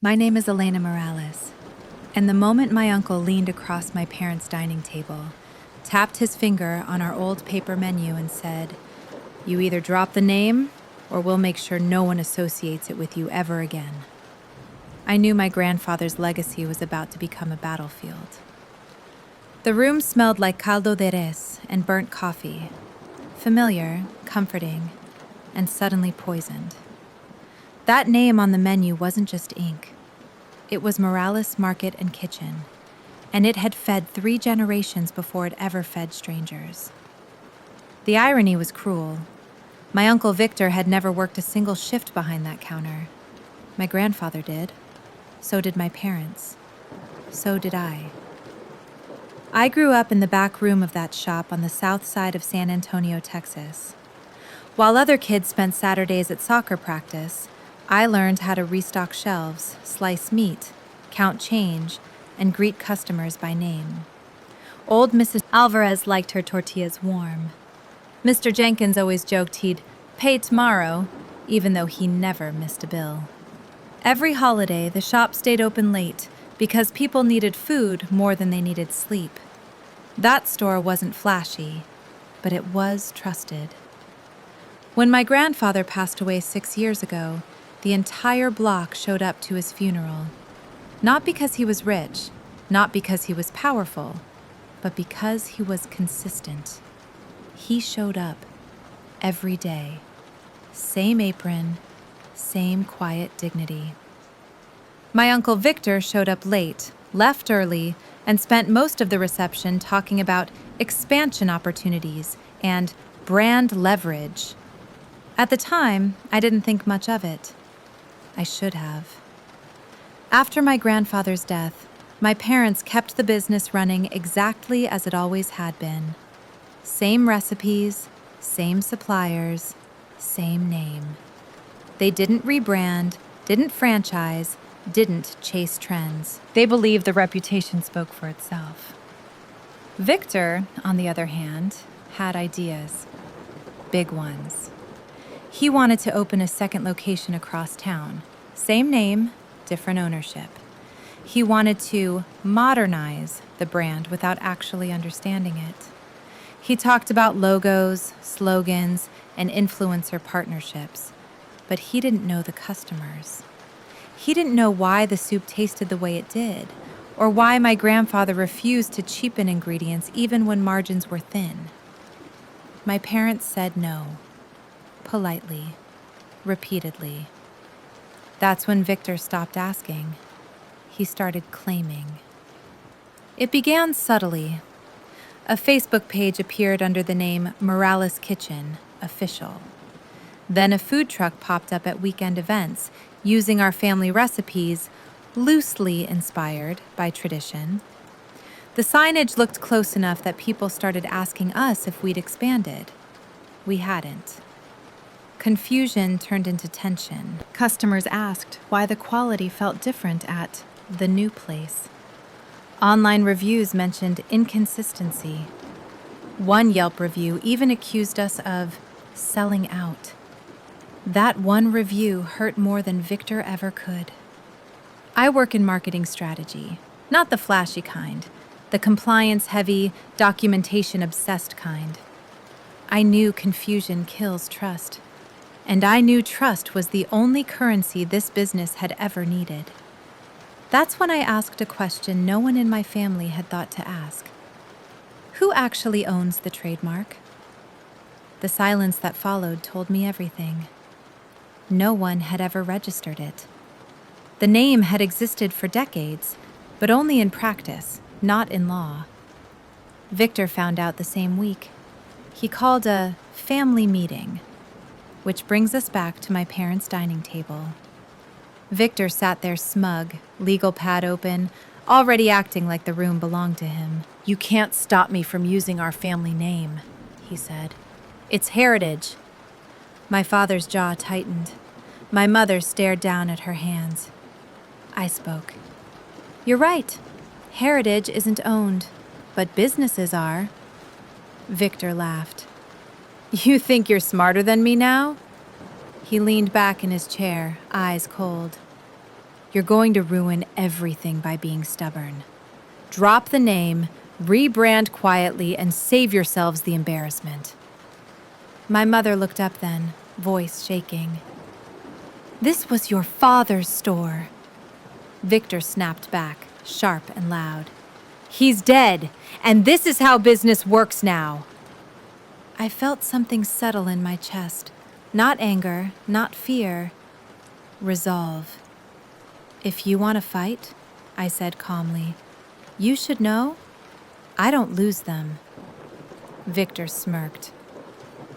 My name is Elena Morales, and the moment my uncle leaned across my parents' dining table, tapped his finger on our old paper menu and said, "You either drop the name, or we'll make sure no one associates it with you ever again," I knew my grandfather's legacy was about to become a battlefield. The room smelled like caldo de res and burnt coffee, familiar, comforting, and suddenly poisoned. That name on the menu wasn't just ink. It was Morales Market and Kitchen, and it had fed 3 generations before it ever fed strangers. The irony was cruel. My Uncle Victor had never worked a single shift behind that counter. My grandfather did. So did my parents. So did I. I grew up in the back room of that shop on the south side of San Antonio, Texas. While other kids spent Saturdays at soccer practice, I learned how to restock shelves, slice meat, count change, and greet customers by name. Old Mrs. Alvarez liked her tortillas warm. Mr. Jenkins always joked he'd pay tomorrow, even though he never missed a bill. Every holiday, the shop stayed open late because people needed food more than they needed sleep. That store wasn't flashy, but it was trusted. When my grandfather passed away 6 years ago, the entire block showed up to his funeral. Not because he was rich, not because he was powerful, but because he was consistent. He showed up every day. Same apron, same quiet dignity. My Uncle Victor showed up late, left early, and spent most of the reception talking about expansion opportunities and brand leverage. At the time, I didn't think much of it. I should have. After my grandfather's death, my parents kept the business running exactly as it always had been. Same recipes, same suppliers, same name. They didn't rebrand, didn't franchise, didn't chase trends. They believed the reputation spoke for itself. Victor, on the other hand, had ideas. Big ones. He wanted to open a second location across town. Same name, different ownership. He wanted to modernize the brand without actually understanding it. He talked about logos, slogans, and influencer partnerships, but he didn't know the customers. He didn't know why the soup tasted the way it did, or why my grandfather refused to cheapen ingredients even when margins were thin. My parents said no. Politely, repeatedly. That's when Victor stopped asking. He started claiming. It began subtly. A Facebook page appeared under the name Morales Kitchen, Official. Then a food truck popped up at weekend events, using our family recipes, loosely inspired by tradition. The signage looked close enough that people started asking us if we'd expanded. We hadn't. Confusion turned into tension. Customers asked why the quality felt different at the new place. Online reviews mentioned inconsistency. One Yelp review even accused us of selling out. That one review hurt more than Victor ever could. I work in marketing strategy, not the flashy kind, the compliance-heavy, documentation-obsessed kind. I knew confusion kills trust. And I knew trust was the only currency this business had ever needed. That's when I asked a question no one in my family had thought to ask. Who actually owns the trademark? The silence that followed told me everything. No one had ever registered it. The name had existed for decades, but only in practice, not in law. Victor found out the same week. He called a family meeting. Which brings us back to my parents' dining table. Victor sat there smug, legal pad open, already acting like the room belonged to him. "You can't stop me from using our family name," he said. "It's heritage." My father's jaw tightened. My mother stared down at her hands. I spoke. "You're right. Heritage isn't owned, but businesses are." Victor laughed. "You think you're smarter than me now?" He leaned back in his chair, eyes cold. You're going to ruin everything by being stubborn. Drop the name, rebrand quietly, and save yourselves the embarrassment." My mother looked up then, voice shaking. "This was your father's store." Victor snapped back, sharp and loud. "He's dead, and this is how business works now." I felt something settle in my chest. Not anger, not fear. Resolve. "If you want to fight," I said calmly, "you should know I don't lose them." Victor smirked.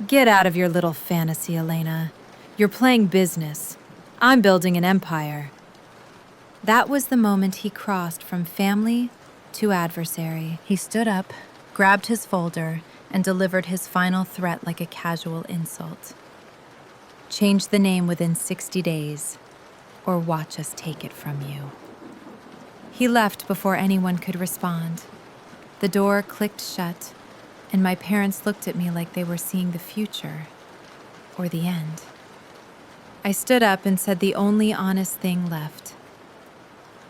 "Get out of your little fantasy, Elena. You're playing business. I'm building an empire." That was the moment he crossed from family to adversary. He stood up, grabbed his folder, and delivered his final threat like a casual insult. "Change the name within 60 days, or watch us take it from you." He left before anyone could respond. The door clicked shut, and my parents looked at me like they were seeing the future, or the end. I stood up and said the only honest thing left.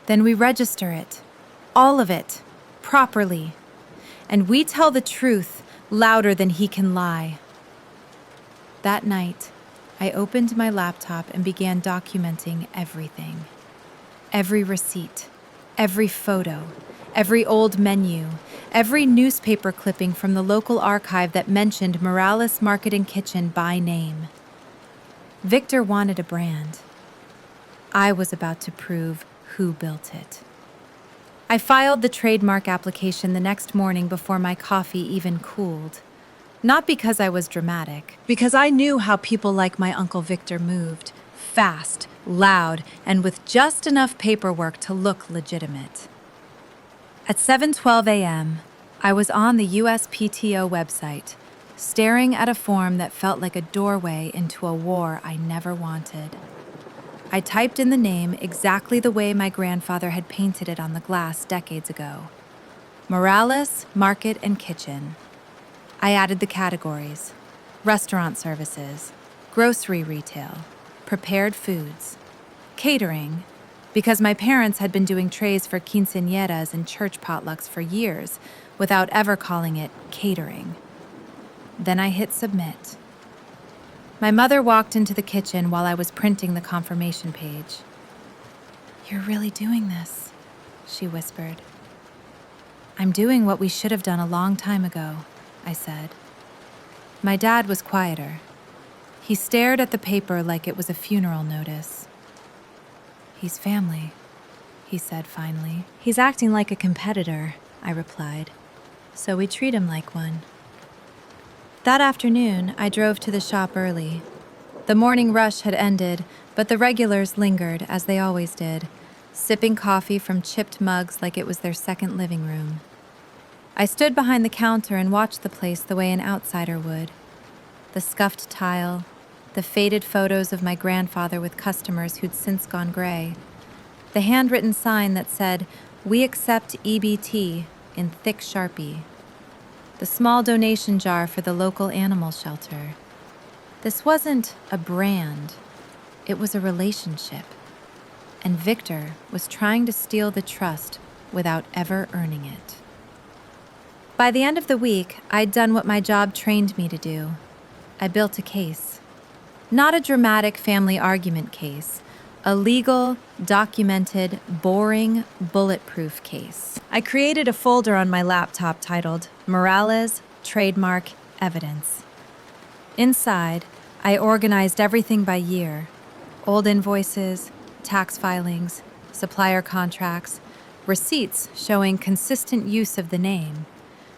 "Then we register it, all of it, properly, and we tell the truth louder than he can lie." That night, I opened my laptop and began documenting everything. Every receipt, every photo, every old menu, every newspaper clipping from the local archive that mentioned Morales Market and Kitchen by name. Victor wanted a brand. I was about to prove who built it. I filed the trademark application the next morning before my coffee even cooled. Not because I was dramatic, because I knew how people like my Uncle Victor moved, fast, loud, and with just enough paperwork to look legitimate. At 7:12 a.m., I was on the USPTO website, staring at a form that felt like a doorway into a war I never wanted. I typed in the name exactly the way my grandfather had painted it on the glass decades ago. Morales Market and Kitchen. I added the categories: restaurant services, grocery retail, prepared foods, catering, because my parents had been doing trays for quinceañeras and church potlucks for years without ever calling it catering. Then I hit submit. My mother walked into the kitchen while I was printing the confirmation page. "You're really doing this," she whispered. "I'm doing what we should have done a long time ago," I said. My dad was quieter. He stared at the paper like it was a funeral notice. "He's family," he said finally. "He's acting like a competitor," I replied. "So we treat him like one." That afternoon, I drove to the shop early. The morning rush had ended, but the regulars lingered, as they always did, sipping coffee from chipped mugs like it was their second living room. I stood behind the counter and watched the place the way an outsider would. The scuffed tile, the faded photos of my grandfather with customers who'd since gone gray, the handwritten sign that said, "We accept EBT," in thick Sharpie, the small donation jar for the local animal shelter. This wasn't a brand, it was a relationship. And Victor was trying to steal the trust without ever earning it. By the end of the week, I'd done what my job trained me to do. I built a case. Not a dramatic family argument case, a legal, documented, boring, bulletproof case. I created a folder on my laptop titled Morales Trademark Evidence. Inside, I organized everything by year: old invoices, tax filings, supplier contracts, receipts showing consistent use of the name,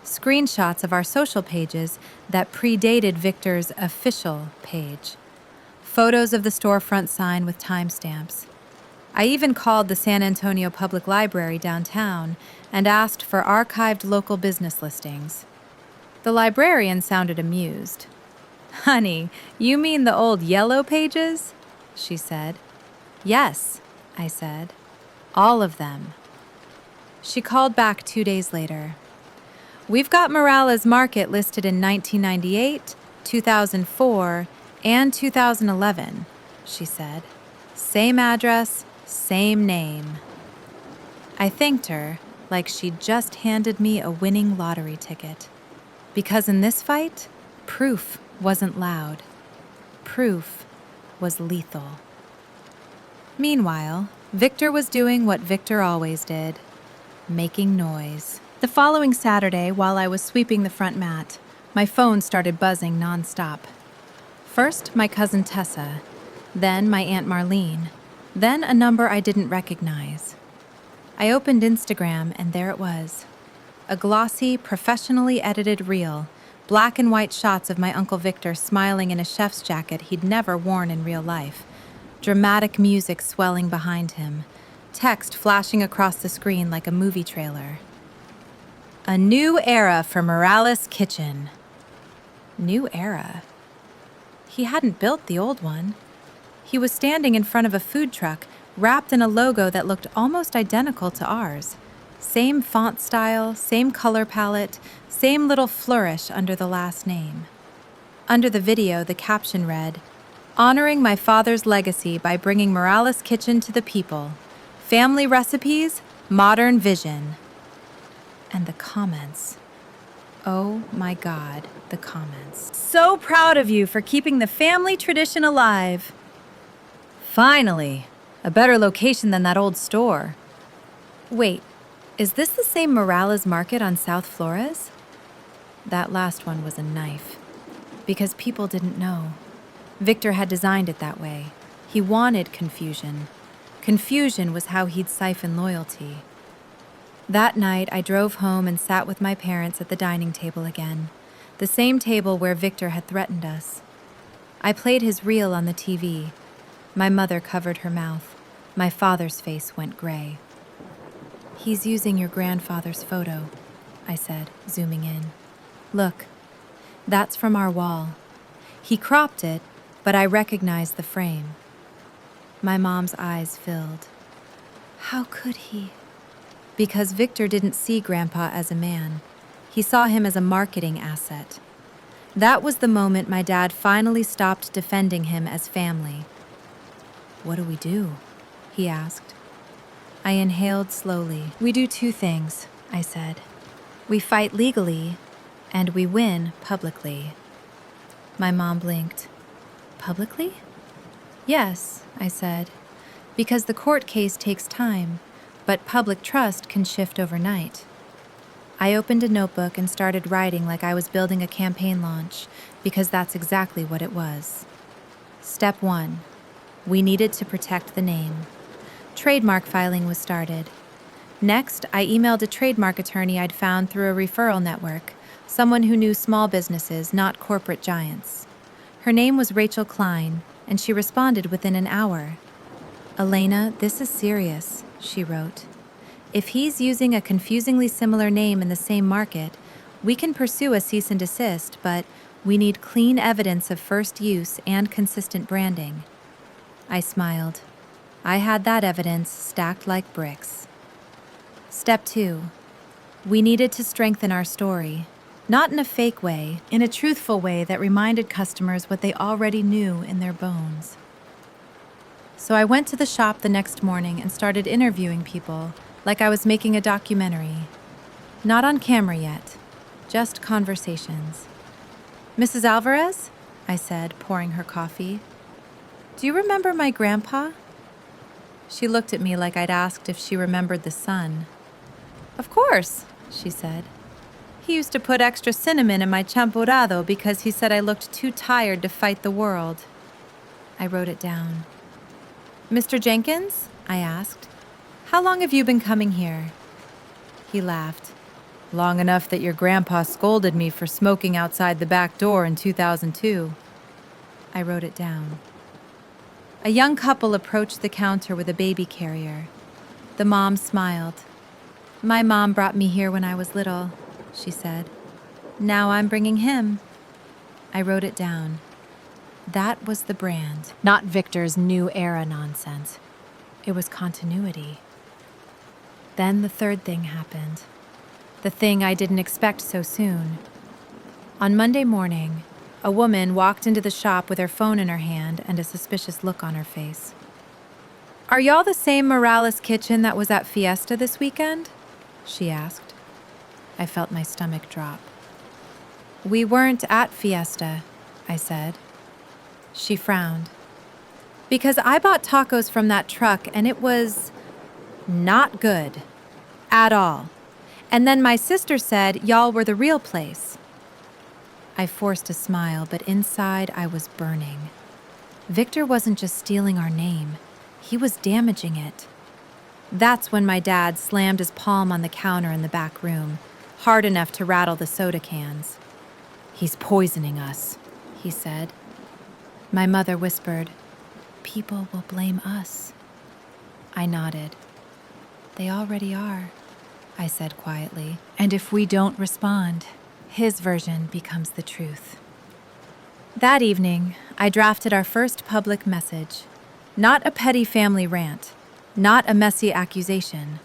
screenshots of our social pages that predated Victor's official page, photos of the storefront sign with timestamps. I even called the San Antonio Public Library downtown and asked for archived local business listings. The librarian sounded amused. "Honey, you mean the old yellow pages?" she said. "Yes," I said. "All of them." She called back 2 days later. "We've got Morales Market listed in 1998, 2004, and 2011, she said. "Same address, Same name. I thanked her like she'd just handed me a winning lottery ticket. Because in this fight, proof wasn't loud. Proof was lethal. Meanwhile, Victor was doing what Victor always did, making noise. The following Saturday, while I was sweeping the front mat, my phone started buzzing nonstop. First, my cousin Tessa, then my Aunt Marlene, then a number I didn't recognize. I opened Instagram, and there it was. A glossy, professionally edited reel, black and white shots of my Uncle Victor smiling in a chef's jacket he'd never worn in real life, dramatic music swelling behind him, text flashing across the screen like a movie trailer. A new era for Morales' kitchen. New era? He hadn't built the old one. He was standing in front of a food truck, wrapped in a logo that looked almost identical to ours. Same font style, same color palette, same little flourish under the last name. Under the video, the caption read, "Honoring my father's legacy by bringing Morales' Kitchen to the people. Family recipes, modern vision." And the comments. Oh my God, the comments. "So proud of you for keeping the family tradition alive. Finally, a better location than that old store. Wait, is this the same Morales Market on South Flores?" That last one was a knife. Because people didn't know. Victor had designed it that way. He wanted confusion. Confusion was how he'd siphon loyalty. That night, I drove home and sat with my parents at the dining table again, the same table where Victor had threatened us. I played his reel on the TV. My mother covered her mouth. My father's face went gray. "He's using your grandfather's photo," I said, zooming in. "Look, that's from our wall. He cropped it, but I recognized the frame." My mom's eyes filled. How could he? Because Victor didn't see Grandpa as a man. He saw him as a marketing asset. That was the moment my dad finally stopped defending him as family. "What do we do?" he asked. I inhaled slowly. "We do two things," I said. "We fight legally, and we win publicly." My mom blinked. "Publicly?" "Yes," I said, "because the court case takes time, but public trust can shift overnight." I opened a notebook and started writing like I was building a campaign launch, because that's exactly what it was. Step 1. We needed to protect the name. Trademark filing was started. Next, I emailed a trademark attorney I'd found through a referral network, someone who knew small businesses, not corporate giants. Her name was Rachel Klein, and she responded within an hour. "Elena, this is serious," she wrote. "If he's using a confusingly similar name in the same market, we can pursue a cease and desist, but we need clean evidence of first use and consistent branding." I smiled. I had that evidence stacked like bricks. Step 2. We needed to strengthen our story. Not in a fake way, in a truthful way that reminded customers what they already knew in their bones. So I went to the shop the next morning and started interviewing people like I was making a documentary. Not on camera yet, just conversations. "Mrs. Alvarez?" I said, pouring her coffee. "Do you remember my grandpa?" She looked at me like I'd asked if she remembered the sun. "Of course," she said. "He used to put extra cinnamon in my champurrado because he said I looked too tired to fight the world." I wrote it down. "Mr. Jenkins?" I asked. "How long have you been coming here?" He laughed. "Long enough that your grandpa scolded me for smoking outside the back door in 2002. I wrote it down. A young couple approached the counter with a baby carrier. The mom smiled. "My mom brought me here when I was little," she said. "Now I'm bringing him." I wrote it down. That was the brand, not Victor's new era nonsense. It was continuity. Then the third thing happened. The thing I didn't expect so soon. On Monday morning, a woman walked into the shop with her phone in her hand and a suspicious look on her face. Are y'all the same Morales kitchen that was at Fiesta this weekend? She asked. I felt my stomach drop. We weren't at Fiesta, I said. She frowned. Because I bought tacos from that truck and it was not good. At all. And then my sister said y'all were the real place. I forced a smile, but inside I was burning. Victor wasn't just stealing our name. He was damaging it. That's when my dad slammed his palm on the counter in the back room, hard enough to rattle the soda cans. He's poisoning us, he said. My mother whispered, people will blame us. I nodded. They already are, I said quietly. And if we don't respond, his version becomes the truth. That evening, I drafted our first public message. Not a petty family rant, not a messy accusation.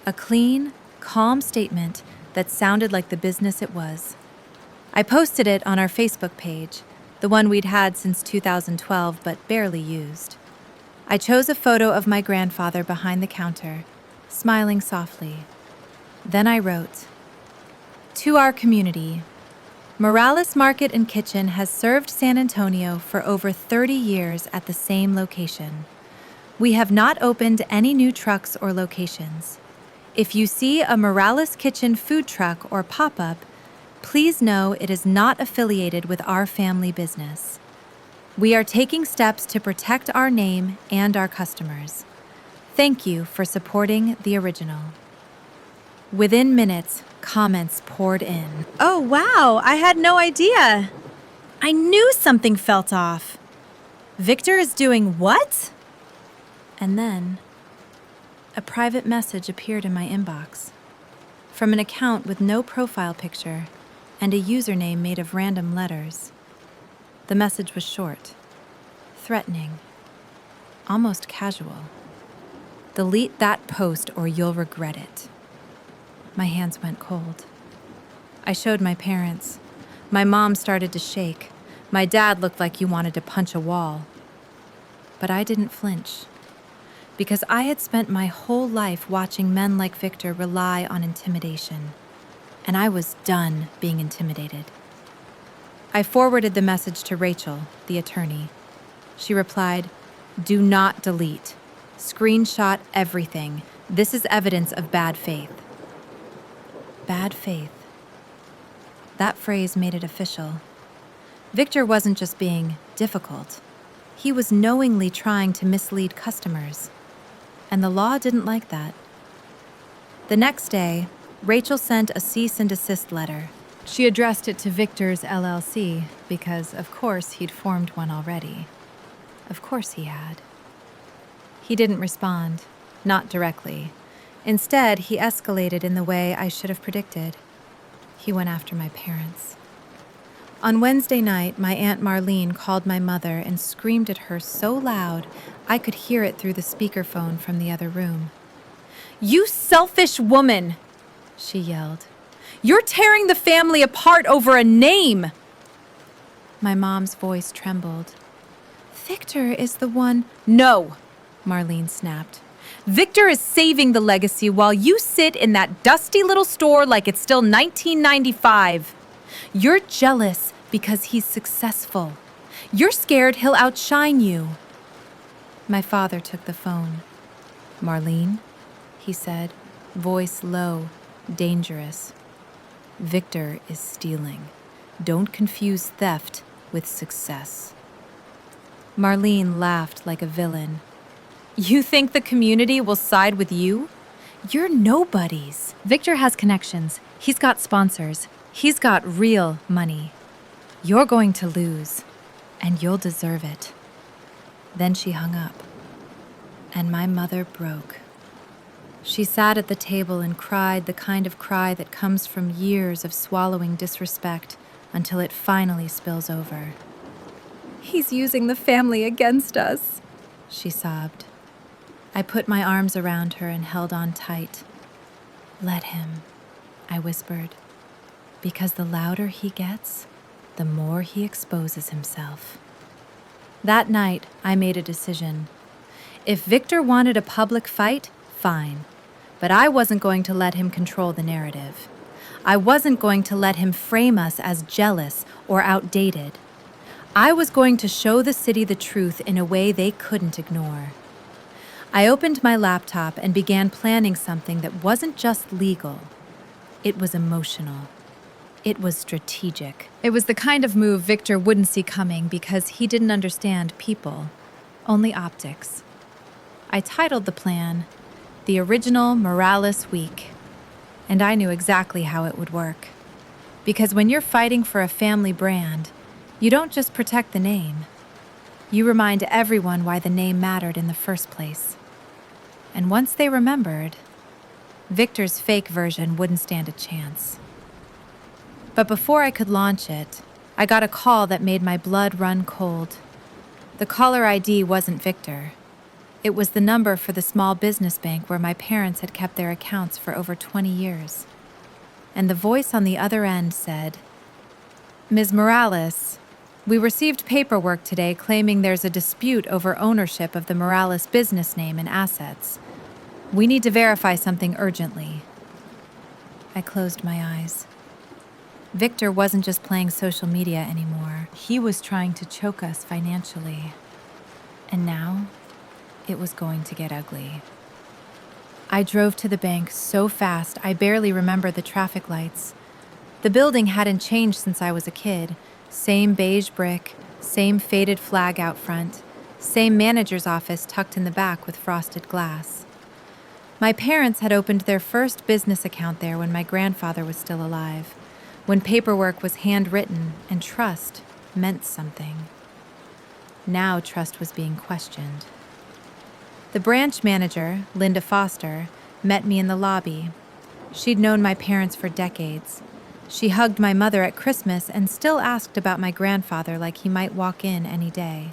A clean, calm statement that sounded like the business it was. I posted it on our Facebook page, the one we'd had since 2012 but barely used. I chose a photo of my grandfather behind the counter, smiling softly. Then I wrote, to our community, Morales Market and Kitchen has served San Antonio for over 30 years at the same location. We have not opened any new trucks or locations. If you see a Morales Kitchen food truck or pop-up, please know it is not affiliated with our family business. We are taking steps to protect our name and our customers. Thank you for supporting the original. Within minutes, comments poured in. Oh, wow, I had no idea. I knew something felt off. Victor is doing what? And then, a private message appeared in my inbox from an account with no profile picture and a username made of random letters. The message was short, threatening, almost casual. Delete that post or you'll regret it. My hands went cold. I showed my parents. My mom started to shake. My dad looked like he wanted to punch a wall. But I didn't flinch, because I had spent my whole life watching men like Victor rely on intimidation, and I was done being intimidated. I forwarded the message to Rachel, the attorney. She replied, do not delete. Screenshot everything. This is evidence of bad faith. Bad faith. That phrase made it official. Victor wasn't just being difficult. He was knowingly trying to mislead customers. And the law didn't like that. The next day, Rachel sent a cease-and-desist letter. She addressed it to Victor's LLC because, of course, he'd formed one already. Of course he had. He didn't respond, not directly. Instead, he escalated in the way I should have predicted. He went after my parents. On Wednesday night, my Aunt Marlene called my mother and screamed at her so loud I could hear it through the speakerphone from the other room. You selfish woman, she yelled. You're tearing the family apart over a name. My mom's voice trembled. Victor is the one. No, Marlene snapped. Victor is saving the legacy while you sit in that dusty little store like it's still 1995. You're jealous because he's successful. You're scared he'll outshine you. My father took the phone. Marlene, he said, voice low, dangerous. Victor is stealing. Don't confuse theft with success. Marlene laughed like a villain. You think the community will side with you? You're nobodies. Victor has connections. He's got sponsors. He's got real money. You're going to lose, and you'll deserve it. Then she hung up, and my mother broke. She sat at the table and cried the kind of cry that comes from years of swallowing disrespect until it finally spills over. He's using the family against us, she sobbed. I put my arms around her and held on tight. Let him, I whispered, because the louder he gets, the more he exposes himself. That night, I made a decision. If Victor wanted a public fight, fine. But I wasn't going to let him control the narrative. I wasn't going to let him frame us as jealous or outdated. I was going to show the city the truth in a way they couldn't ignore. I opened my laptop and began planning something that wasn't just legal. It was emotional. It was strategic. It was the kind of move Victor wouldn't see coming because he didn't understand people, only optics. I titled the plan, The Original Morales Week, and I knew exactly how it would work. Because when you're fighting for a family brand, you don't just protect the name. You remind everyone why the name mattered in the first place. And once they remembered, Victor's fake version wouldn't stand a chance. But before I could launch it, I got a call that made my blood run cold. The caller ID wasn't Victor. It was the number for the small business bank where my parents had kept their accounts for over 20 years. And the voice on the other end said, "Ms. Morales, we received paperwork today claiming there's a dispute over ownership of the Morales business name and assets. We need to verify something urgently." I closed my eyes. Victor wasn't just playing social media anymore. He was trying to choke us financially. And now, it was going to get ugly. I drove to the bank so fast I barely remember the traffic lights. The building hadn't changed since I was a kid. Same beige brick, same faded flag out front, same manager's office tucked in the back with frosted glass. My parents had opened their first business account there when my grandfather was still alive, when paperwork was handwritten and trust meant something. Now trust was being questioned. The branch manager, Linda Foster, met me in the lobby. She'd known my parents for decades. She hugged my mother at Christmas and still asked about my grandfather like he might walk in any day.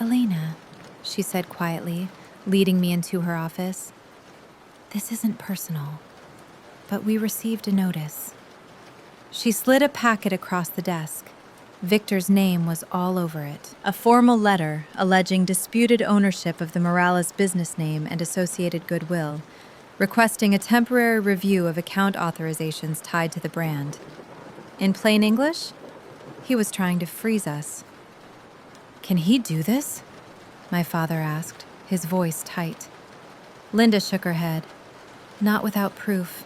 "Elena," she said quietly, leading me into her office. "This isn't personal, but we received a notice." She slid a packet across the desk. Victor's name was all over it. A formal letter alleging disputed ownership of the Morales business name and associated goodwill, requesting a temporary review of account authorizations tied to the brand. In plain English, he was trying to freeze us. "Can he do this?" my father asked, his voice tight. Linda shook her head. "Not without proof.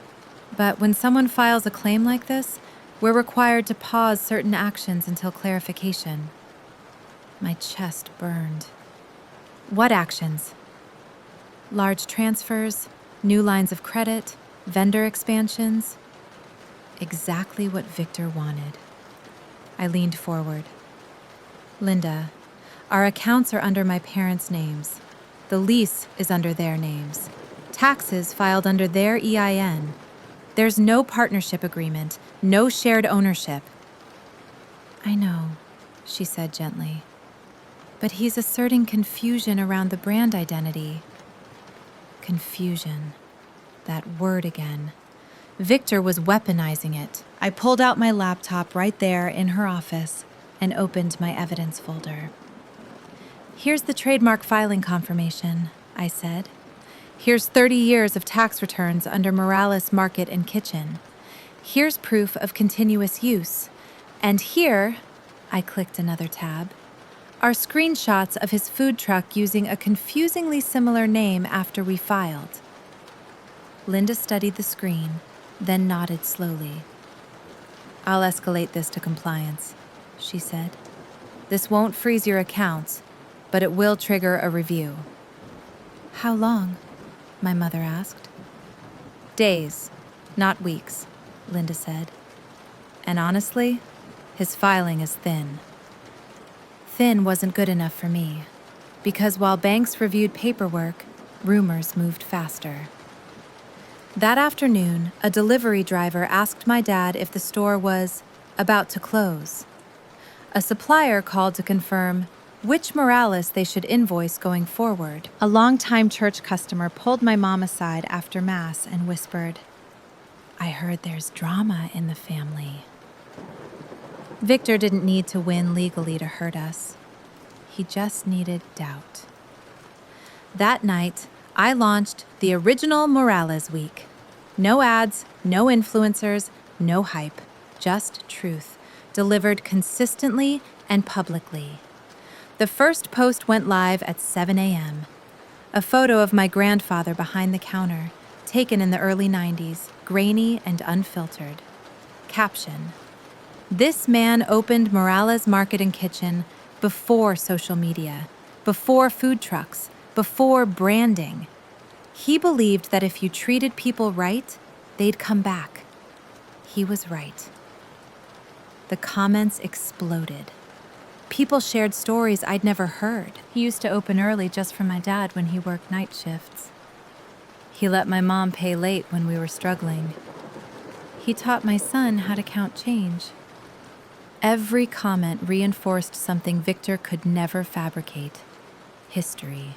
But when someone files a claim like this, we're required to pause certain actions until clarification." My chest burned. "What actions?" "Large transfers, new lines of credit, vendor expansions." Exactly what Victor wanted. I leaned forward. "Linda, our accounts are under my parents' names. The lease is under their names. Taxes filed under their EIN. There's no partnership agreement, no shared ownership." "I know," she said gently. "But he's asserting confusion around the brand identity." Confusion. That word again. Victor was weaponizing it. I pulled out my laptop right there in her office and opened my evidence folder. "Here's the trademark filing confirmation," I said. "Here's 30 years of tax returns under Morales Market and Kitchen. Here's proof of continuous use. And here," I clicked another tab, "are screenshots of his food truck using a confusingly similar name after we filed." Linda studied the screen, then nodded slowly. "I'll escalate this to compliance," she said. "This won't freeze your accounts, but it will trigger a review." "How long?" my mother asked. "Days, not weeks," Linda said. "And honestly, his filing is thin." Thin wasn't good enough for me, because while banks reviewed paperwork, rumors moved faster. That afternoon, a delivery driver asked my dad if the store was about to close. A supplier called to confirm which Morales they should invoice going forward. A longtime church customer pulled my mom aside after Mass and whispered, "I heard there's drama in the family." Victor didn't need to win legally to hurt us. He just needed doubt. That night, I launched the original Morales week. No ads, no influencers, no hype, just truth, delivered consistently and publicly. The first post went live at 7 a.m. A photo of my grandfather behind the counter, taken in the early 90s, grainy and unfiltered. Caption: This man opened Morales Market and Kitchen before social media, before food trucks, before branding. He believed that if you treated people right, they'd come back. He was right. The comments exploded. People shared stories I'd never heard. He used to open early just for my dad when he worked night shifts. He let my mom pay late when we were struggling. He taught my son how to count change. Every comment reinforced something Victor could never fabricate: history.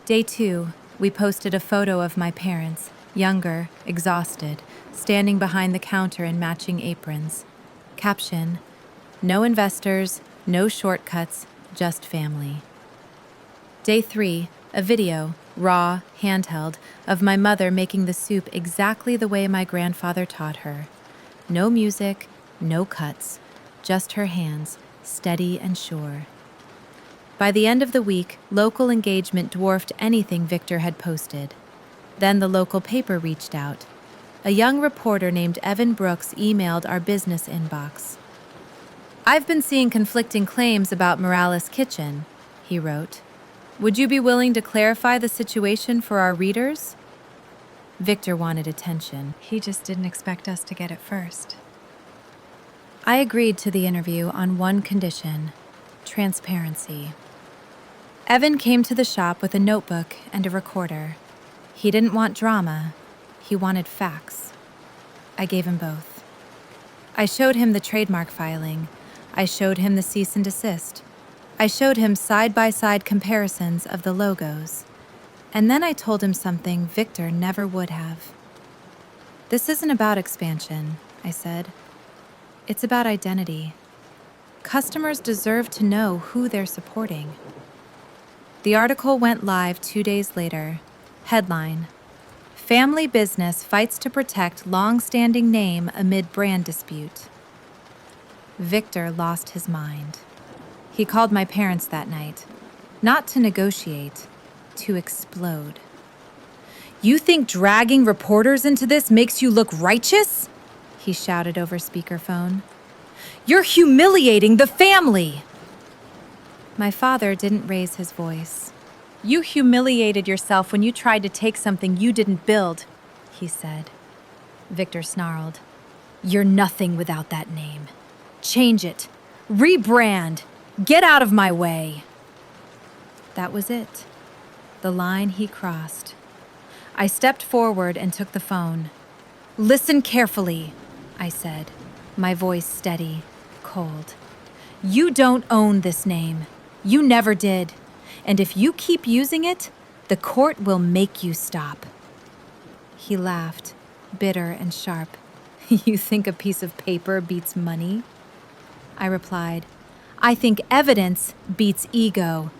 Day 2, we posted a photo of my parents, younger, exhausted, standing behind the counter in matching aprons. Caption: No investors, no shortcuts, just family. Day 3, a video, raw, handheld, of my mother making the soup exactly the way my grandfather taught her. No music, no cuts, just her hands, steady and sure. By the end of the week, local engagement dwarfed anything Victor had posted. Then the local paper reached out. A young reporter named Evan Brooks emailed our business inbox. "I've been seeing conflicting claims about Morales Kitchen," he wrote. "Would you be willing to clarify the situation for our readers?" Victor wanted attention. He just didn't expect us to get it first. I agreed to the interview on one condition: transparency. Evan came to the shop with a notebook and a recorder. He didn't want drama. He wanted facts. I gave him both. I showed him the trademark filing. I showed him the cease and desist. I showed him side-by-side comparisons of the logos. And then I told him something Victor never would have. "This isn't about expansion," I said. "It's about identity. Customers deserve to know who they're supporting." The article went live 2 days later. Headline: Family Business Fights to Protect Long-Standing Name Amid Brand Dispute. Victor lost his mind. He called my parents that night, not to negotiate, to explode. "You think dragging reporters into this makes you look righteous?" he shouted over speakerphone. "You're humiliating the family!" My father didn't raise his voice. "You humiliated yourself when you tried to take something you didn't build," he said. Victor snarled. "You're nothing without that name. Change it. Rebrand. Get out of my way." That was it. The line he crossed. I stepped forward and took the phone. "Listen carefully," I said, my voice steady, cold. "You don't own this name. You never did. And if you keep using it, the court will make you stop." He laughed, bitter and sharp. "You think a piece of paper beats money?" I replied, "I think evidence beats ego."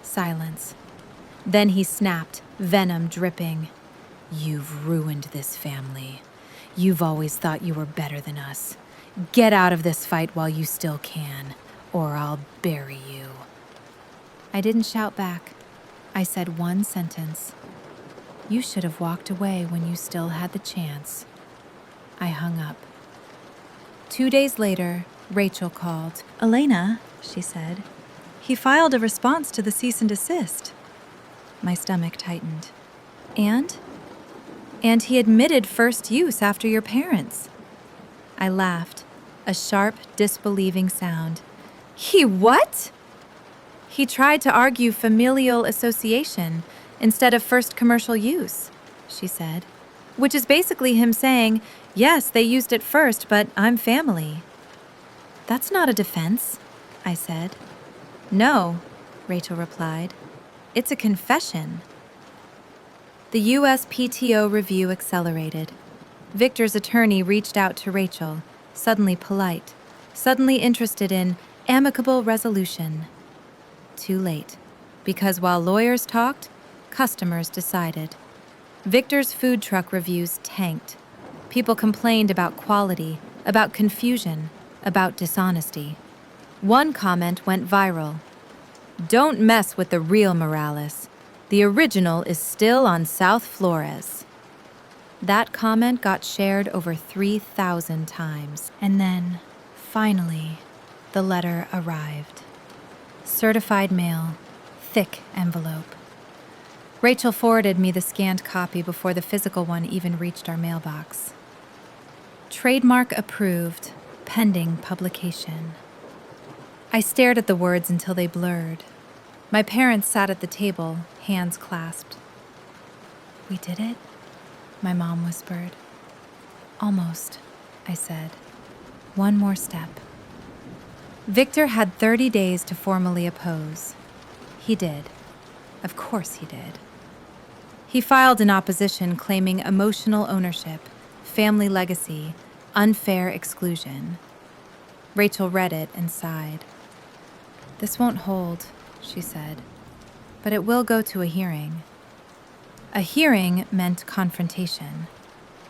Silence. Then he snapped, venom dripping. "You've ruined this family. You've always thought you were better than us. Get out of this fight while you still can, or I'll bury you." I didn't shout back. I said one sentence. "You should have walked away when you still had the chance." I hung up. 2 days later, Rachel called. "Elena," she said, "he filed a response to the cease and desist." My stomach tightened. "And he admitted first use after your parents." I laughed, a sharp, disbelieving sound. "He what?" "He tried to argue familial association instead of first commercial use," she said, "which is basically him saying, yes, they used it first, but I'm family." "That's not a defense," I said. "No," Rachel replied. "It's a confession." The USPTO review accelerated. Victor's attorney reached out to Rachel, suddenly polite, suddenly interested in amicable resolution. Too late, because while lawyers talked, customers decided. Victor's food truck reviews tanked. People complained about quality, about confusion, about dishonesty. One comment went viral. "Don't mess with the real Morales. The original is still on South Flores." That comment got shared over 3,000 times. And then, finally, the letter arrived. Certified mail, thick envelope. Rachel forwarded me the scanned copy before the physical one even reached our mailbox. Trademark approved, pending publication. I stared at the words until they blurred. My parents sat at the table, hands clasped. "We did it?" my mom whispered. "Almost," I said. "One more step." Victor had 30 days to formally oppose. He did. Of course he did. He filed an opposition claiming emotional ownership, family legacy, unfair exclusion. Rachel read it and sighed. "This won't hold," she said, "but it will go to a hearing." A hearing meant confrontation,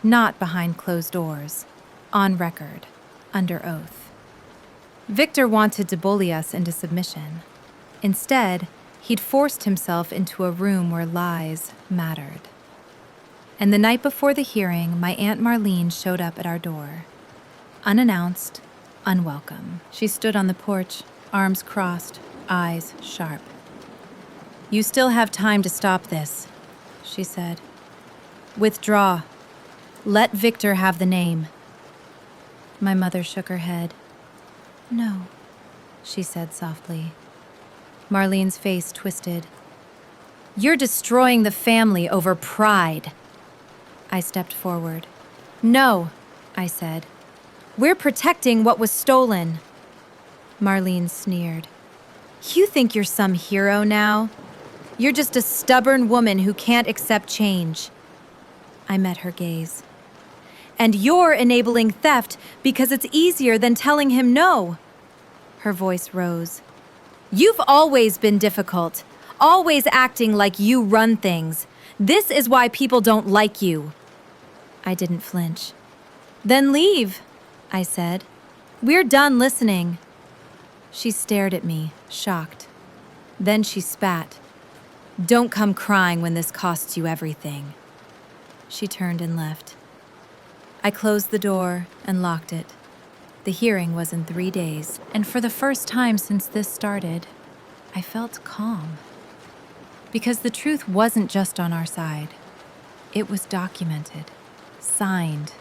not behind closed doors, on record, under oath. Victor wanted to bully us into submission. Instead, he'd forced himself into a room where lies mattered. And the night before the hearing, my Aunt Marlene showed up at our door. Unannounced, unwelcome. She stood on the porch, arms crossed, eyes sharp. "You still have time to stop this," she said. "Withdraw. Let Victor have the name." My mother shook her head. "No," she said softly. Marlene's face twisted. "You're destroying the family over pride." I stepped forward. "No," I said. "We're protecting what was stolen." Marlene sneered. "You think you're some hero now? You're just a stubborn woman who can't accept change." I met her gaze. "And you're enabling theft because it's easier than telling him no." Her voice rose. "You've always been difficult, always acting like you run things. This is why people don't like you." I didn't flinch. "Then leave," I said. "We're done listening." She stared at me, shocked. Then she spat. "Don't come crying when this costs you everything." She turned and left. I closed the door and locked it. The hearing was in 3 days, and for the first time since this started, I felt calm. Because the truth wasn't just on our side. It was documented, signed,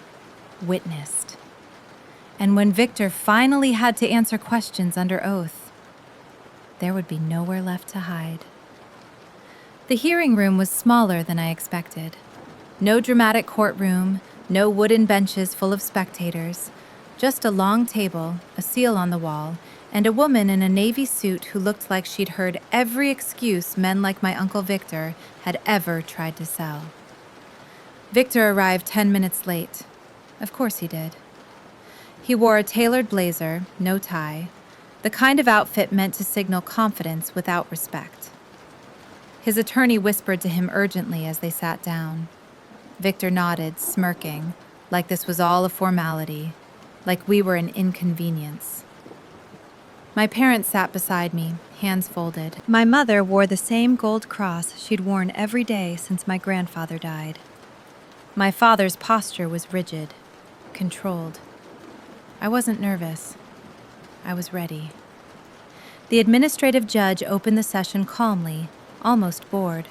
witnessed. And when Victor finally had to answer questions under oath, there would be nowhere left to hide. The hearing room was smaller than I expected. No dramatic courtroom, no wooden benches full of spectators, just a long table, a seal on the wall, and a woman in a navy suit who looked like she'd heard every excuse men like my Uncle Victor had ever tried to sell. Victor arrived 10 minutes late. Of course he did. He wore a tailored blazer, no tie, the kind of outfit meant to signal confidence without respect. His attorney whispered to him urgently as they sat down. Victor nodded, smirking, like this was all a formality, like we were an inconvenience. My parents sat beside me, hands folded. My mother wore the same gold cross she'd worn every day since my grandfather died. My father's posture was rigid, controlled. I wasn't nervous. I was ready. The administrative judge opened the session calmly, almost bored.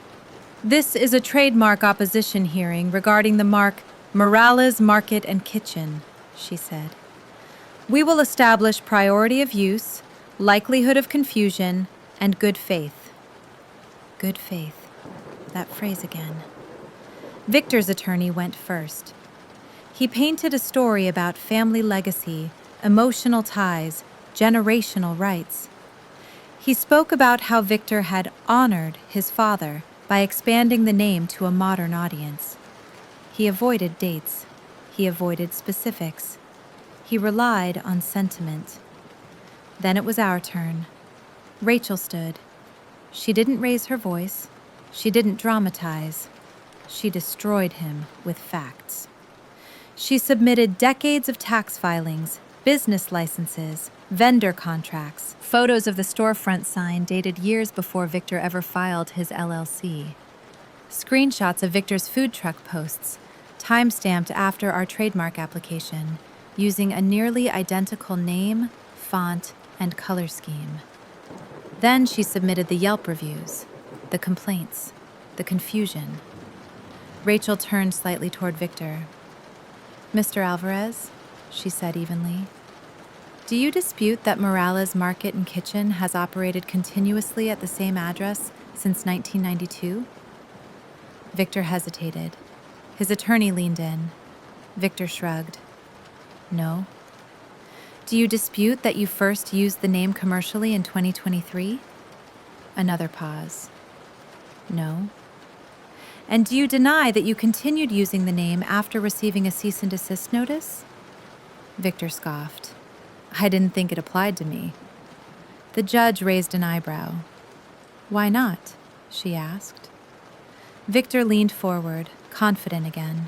"This is a trademark opposition hearing regarding the mark Morales Market and Kitchen," she said. "We will establish priority of use, likelihood of confusion, and good faith." Good faith. That phrase again. Victor's attorney went first. He painted a story about family legacy, emotional ties, generational rights. He spoke about how Victor had honored his father by expanding the name to a modern audience. He avoided dates. He avoided specifics. He relied on sentiment. Then it was our turn. Rachel stood. She didn't raise her voice. She didn't dramatize. She destroyed him with facts. She submitted decades of tax filings, business licenses, vendor contracts, photos of the storefront sign dated years before Victor ever filed his LLC, screenshots of Victor's food truck posts, time-stamped after our trademark application, using a nearly identical name, font, and color scheme. Then she submitted the Yelp reviews, the complaints, the confusion. Rachel turned slightly toward Victor. "Mr. Alvarez," she said evenly, "do you dispute that Morales Market and Kitchen has operated continuously at the same address since 1992? Victor hesitated. His attorney leaned in. Victor shrugged. "No." "Do you dispute that you first used the name commercially in 2023? Another pause. "No." "And do you deny that you continued using the name after receiving a cease-and-desist notice?" Victor scoffed. "I didn't think it applied to me." The judge raised an eyebrow. "Why not?" she asked. Victor leaned forward, confident again.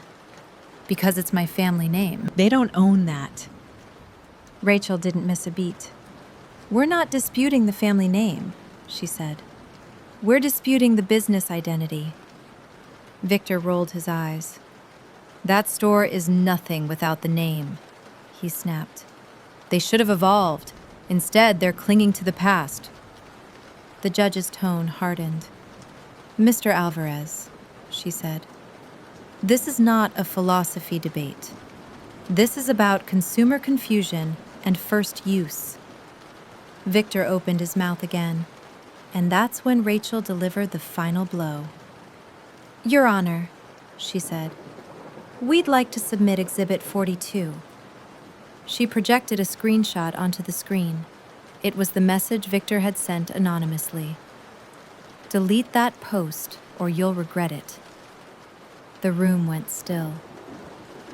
"Because it's my family name. They don't own that." Rachel didn't miss a beat. "We're not disputing the family name," she said. "We're disputing the business identity." Victor rolled his eyes. "That store is nothing without the name," he snapped. "They should have evolved. Instead, they're clinging to the past." The judge's tone hardened. "Mr. Alvarez," she said, "this is not a philosophy debate. This is about consumer confusion and first use." Victor opened his mouth again, and that's when Rachel delivered the final blow. "Your Honor," she said, "we'd like to submit Exhibit 42. She projected a screenshot onto the screen. It was the message Victor had sent anonymously. "Delete that post or you'll regret it." The room went still.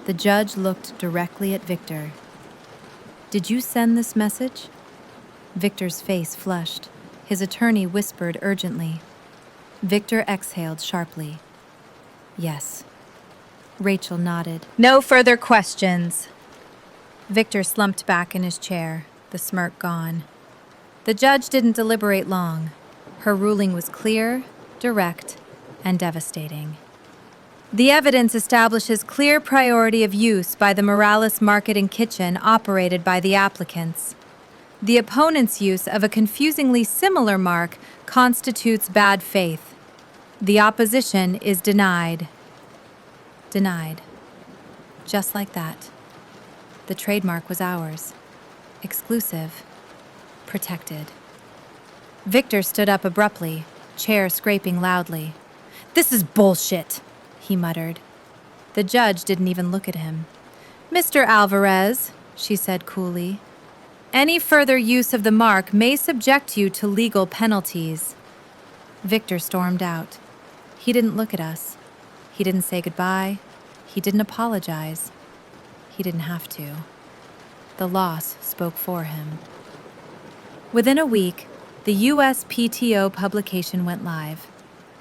The judge looked directly at Victor. "Did you send this message?" Victor's face flushed. His attorney whispered urgently. Victor exhaled sharply. "Yes." Rachel nodded. "No further questions." Victor slumped back in his chair, the smirk gone. The judge didn't deliberate long. Her ruling was clear, direct, and devastating. "The evidence establishes clear priority of use by the Morales Market and Kitchen operated by the applicants. The opponent's use of a confusingly similar mark constitutes bad faith. The opposition is denied." Denied. Just like that. The trademark was ours. Exclusive. Protected. Victor stood up abruptly, chair scraping loudly. "This is bullshit," he muttered. The judge didn't even look at him. "Mr. Alvarez," she said coolly, "any further use of the mark may subject you to legal penalties." Victor stormed out. He didn't look at us. He didn't say goodbye. He didn't apologize. He didn't have to. The loss spoke for him. Within a week, the USPTO publication went live.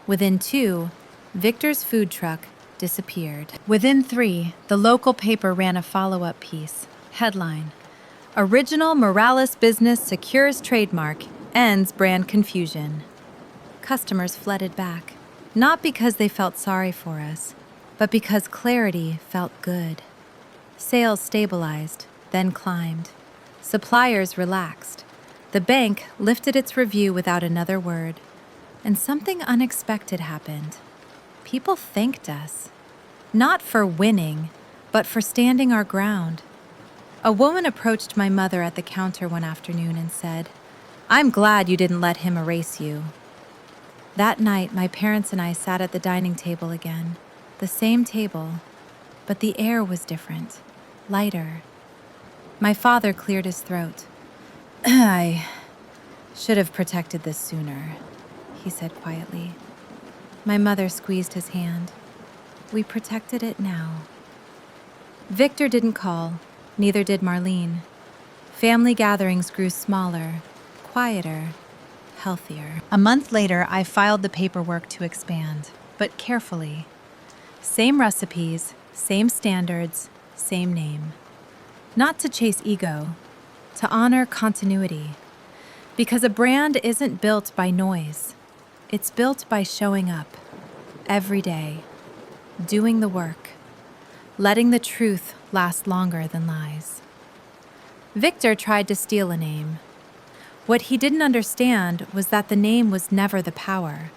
Within 2, Victor's food truck disappeared. Within 3, the local paper ran a follow-up piece. Headline: "Original Morales Business Secures Trademark, Ends Brand Confusion." Customers flooded back, not because they felt sorry for us, but because clarity felt good. Sales stabilized, then climbed. Suppliers relaxed. The bank lifted its review without another word. And something unexpected happened. People thanked us. Not for winning, but for standing our ground. A woman approached my mother at the counter one afternoon and said, "I'm glad you didn't let him erase you." That night, my parents and I sat at the dining table again. The same table, but the air was different, lighter. My father cleared his throat. "I should have protected this sooner," he said quietly. My mother squeezed his hand. "We protected it now." Victor didn't call, neither did Marlene. Family gatherings grew smaller, quieter. healthier. A month later, I filed the paperwork to expand, but carefully. Same recipes, same standards, same name. Not to chase ego, to honor continuity. Because a brand isn't built by noise. It's built by showing up every day, doing the work, letting the truth last longer than lies. Victor tried to steal a name. What he didn't understand was that the name was never the power.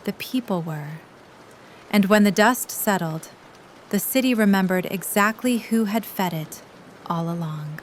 The people were. And when the dust settled, the city remembered exactly who had fed it all along.